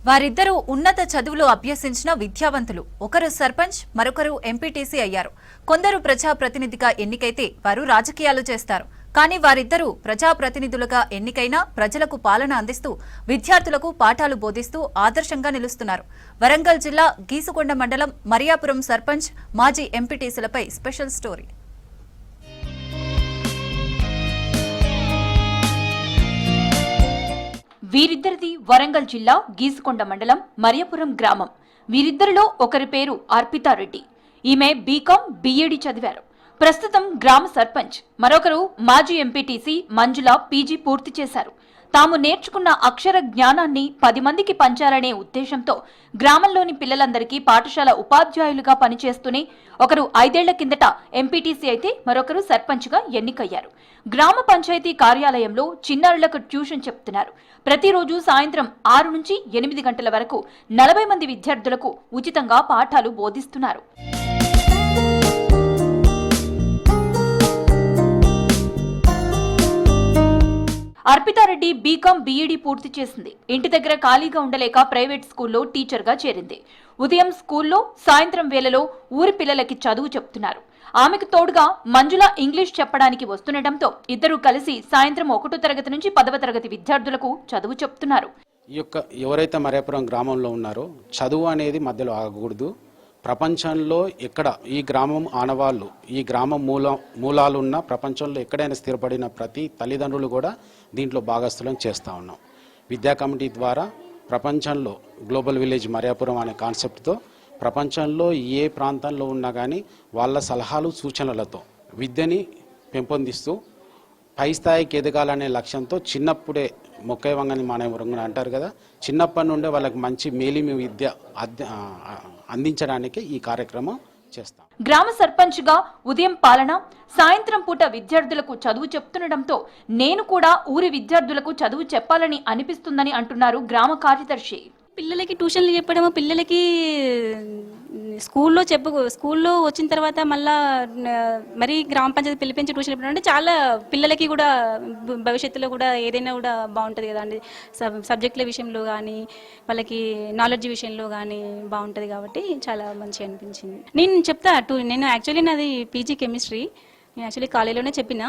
వారిద్దరూ ఉన్నత చదువులు అభ్యసించిన విద్యావంతులు. ఒకరు సర్పంచ్, మరొకరు ఎంపీటీసీ అయ్యారు. కొందరు ప్రజాప్రతినిధిగా ఎన్నికైతే వారు రాజకీయాలు చేస్తారు. కానీ వారిద్దరూ ప్రజాప్రతినిధులుగా ఎన్నికైనా ప్రజలకు పాలన అందిస్తూ విద్యార్థులకు పాఠాలు బోధిస్తూ ఆదర్శంగా నిలుస్తున్నారు. వరంగల్ జిల్లా గీసుకొండ మండలం మరియాపురం సర్పంచ్, మాజీ ఎంపీటీసీలపై స్పెషల్ స్టోరీ. వీరిద్దరిది వరంగల్ జిల్లా గీసుకొండ మండలం మరియాపురం గ్రామం. వీరిద్దరిలో ఒకరి పేరు అర్పితారెడ్డి. ఈమె బీకాం బీఈడీ చదివారు. ప్రస్తుతం గ్రామ సర్పంచ్. మరొకరు మాజీ ఎంపీటీసీ మంజుల పీజీ పూర్తి చేశారు. తాము నేర్చుకున్న అక్షర జ్ఞానాన్ని 10 మందికి పంచాలనే ఉద్దేశంతో గ్రామంలోని పిల్లలందరికీ పాఠశాల ఉపాధ్యాయులుగా పనిచేస్తూనే ఒకరు 5 ఏళ్ల కిందట ఎంపీటీసీ అయితే మరొకరు సర్పంచ్గా ఎన్నికయ్యారు. గ్రామ పంచాయతీ కార్యాలయంలో చిన్నారులకు ట్యూషన్ చెప్తున్నారు. ప్రతిరోజు సాయంత్రం 6 నుంచి 8 గంటల వరకు 40 మంది విద్యార్థులకు ఉచితంగా పాఠాలు బోధిస్తున్నారు. అర్పితారెడ్డి బీకాం బీఈడీ పూర్తి చేసింది. ఇంటి దగ్గర ఖాళీగా ఉండలేక ప్రైవేట్ స్కూల్లో టీచర్గా చేరింది. ఉదయం స్కూల్లో, సాయంత్రం వేళలో ఊరి పిల్లలకి చదువు చెప్తున్నారు. ఆమెకు తోడుగా మంజుల ఇంగ్లీష్ చెప్పడానికి వస్తుండటంతో ఇద్దరూ కలిసి సాయంత్రం 1వ తరగతి నుంచి 10వ తరగతి విద్యార్థులకు చదువు చెప్తున్నారు. ఎవరైతే మరియాపురం గ్రామంలో ఉన్నారో చదువు అనేది మధ్యలో ఆగకూడదు. ప్రపంచంలో ఎక్కడ ఈ గ్రామం ఆనవాళ్ళు, ఈ గ్రామం మూలాలు ఉన్న ప్రపంచంలో ఎక్కడైనా స్థిరపడిన ప్రతి తల్లిదండ్రులు కూడా దీంట్లో భాగస్థులను చేస్తూ ఉన్నాం. విద్యా కమిటీ ద్వారా ప్రపంచంలో గ్లోబల్ విలేజ్ మరియాపురం అనే కాన్సెప్ట్తో ప్రపంచంలో ఏ ప్రాంతంలో ఉన్నా కానీ వాళ్ళ సలహాలు సూచనలతో విద్యని పెంపొందిస్తూ పై స్థాయికి ఎదగాలనే లక్ష్యంతో చిన్నప్పుడే మొక్కై వంగని మానవ అంటారు కదా, చిన్నప్పటి నుండే వాళ్ళకి మంచి మేలిమి విద్య అందించడానికి ఈ కార్యక్రమం చేస్తాం. గ్రామ సర్పంచ్ గా ఉదయం పాలన, సాయంత్రం పూట విద్యార్థులకు చదువు చెప్తుండటంతో నేను కూడా ఊరి విద్యార్థులకు చదువు చెప్పాలని అనిపిస్తుందని అంటున్నారు గ్రామ కార్యదర్శి. పిల్లలకి ట్యూషన్లు చెప్పడము, పిల్లలకి స్కూల్లో వచ్చిన తర్వాత మళ్ళా మరీ గ్రామ పంచాయతీ పిలిపించి ట్యూషన్ చెప్పడం అంటే చాలా పిల్లలకి కూడా భవిష్యత్తులో కూడా ఏదైనా కూడా బాగుంటుంది కదా అండి. సబ్జెక్టుల విషయంలో కానీ వాళ్ళకి నాలెడ్జ్ విషయంలో కానీ బాగుంటుంది కాబట్టి చాలా మంచిగా అనిపించింది. నేను యాక్చువల్లీ నాది పీజీ కెమిస్ట్రీ. నేను యాక్చువల్లీ కాలేజీలోనే చెప్పిన,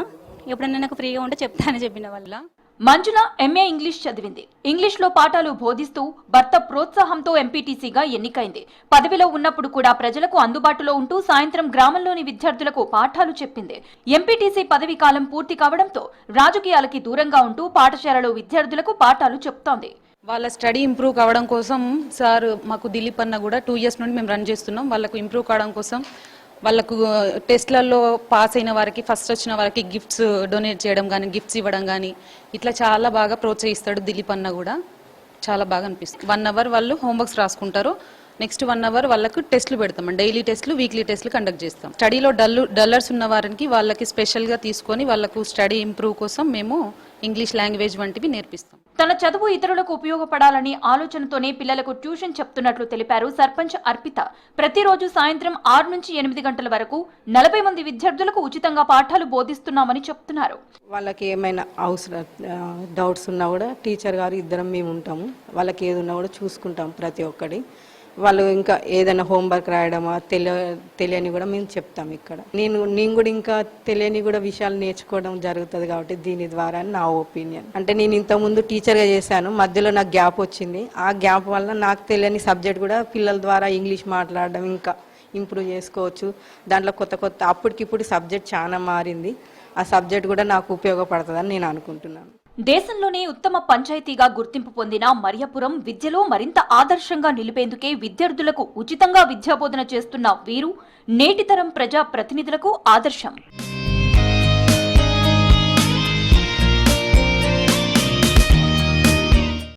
ఎప్పుడన్నా నాకు ఫ్రీగా ఉంటే చెప్తానని చెప్పిన వల్ల. మంజుల ఎంఏ ఇంగ్లీష్ చదివింది. ఇంగ్లీష్లో పాఠాలు బోధిస్తూ భర్త ప్రోత్సాహంతో ఎంపీటీసీగా ఎన్నికైంది. పదవిలో ఉన్నప్పుడు కూడా ప్రజలకు అందుబాటులో ఉంటూ సాయంత్రం గ్రామంలోని విద్యార్థులకు పాఠాలు చెప్పింది. ఎంపీటీసీ పదవి కాలం పూర్తి కావడంతో రాజకీయాలకి దూరంగా ఉంటూ పాఠశాలలో విద్యార్థులకు పాఠాలు చెప్తోంది. వాళ్ళ స్టడీ ఇంప్రూవ్ కావడం కోసం సార్ మాకు దిలీప్ అన్న కూడా 2 years నుండి మేము రన్ చేస్తున్నాం. వాళ్ళకు ఇంప్రూవ్ కావడం కోసం వాళ్ళకు టెస్ట్లలో పాస్ అయిన వారికి, ఫస్ట్ వచ్చిన వారికి గిఫ్ట్స్ డొనేట్ చేయడం కానీ, గిఫ్ట్స్ ఇవ్వడం కానీ ఇట్లా చాలా బాగా ప్రోత్సహిస్తాడు దిలీప్ అన్న కూడా. చాలా బాగా అనిపిస్తుంది. 1 hour వాళ్ళు హోంవర్క్స్ రాసుకుంటారు. నెక్స్ట్ 1 hour వాళ్ళకు టెస్టులు పెడతాం. డైలీ టెస్టులు, వీక్లీ టెస్టులు కండక్ట్ చేస్తాం. స్టడీలో డల్లర్స్ ఉన్న వారికి వాళ్ళకి స్పెషల్గా తీసుకొని వాళ్ళకు స్టడీ ఇంప్రూవ్ కోసం మేము ఇంగ్లీష్ లాంగ్వేజ్ వంటివి నేర్పిస్తాం. తన చదువు ఇతరులకు ఉపయోగపడాలని ఆలోచనతోనే పిల్లలకు ట్యూషన్ చెప్తున్నట్లు తెలిపారు సర్పంచ్ అర్పిత. ప్రతిరోజు సాయంత్రం 6 నుంచి 8 గంటల వరకు 40 మంది విద్యార్థులకు ఉచితంగా పాఠాలు బోధిస్తున్నామని చెప్తున్నారు. వాళ్ళకి ఏమైనా డౌట్స్ ఉన్నా కూడా టీచర్ గారు ఇద్దరం మేము ఉంటాము. వాళ్ళకి ఏది ఉన్నా కూడా చూసుకుంటాం ప్రతి ఒక్కటి. వాళ్ళు ఇంకా ఏదైనా హోంవర్క్ రాయడమా తెలియని కూడా మేము చెప్తాం. ఇక్కడ నేను కూడా ఇంకా తెలియని కూడా విషయాలు నేర్చుకోవడం జరుగుతుంది కాబట్టి దీని ద్వారా నా ఒపీనియన్. అంటే నేను ఇంతకుముందు టీచర్గా చేశాను, మధ్యలో నాకు గ్యాప్ వచ్చింది. ఆ గ్యాప్ వల్ల నాకు తెలియని సబ్జెక్ట్ కూడా పిల్లల ద్వారా ఇంగ్లీష్ మాట్లాడడం ఇంకా ఇంప్రూవ్ చేసుకోవచ్చు. దాంట్లో కొత్త అప్పటికిప్పుడు సబ్జెక్ట్ చాలా మారింది. ఆ సబ్జెక్ట్ కూడా నాకు ఉపయోగపడుతుందని నేను అనుకుంటున్నాను. దేశంలోనే ఉత్తమ పంచాయతీగా గుర్తింపు పొందిన మరియాపురం విద్యలో మరింత ఆదర్శంగా నిలిపేందుకే విద్యార్థులకు ఉచితంగా విద్యాబోధన చేస్తున్న వీరు నేటితరం ప్రజా ప్రతినిధులకు ఆదర్శం.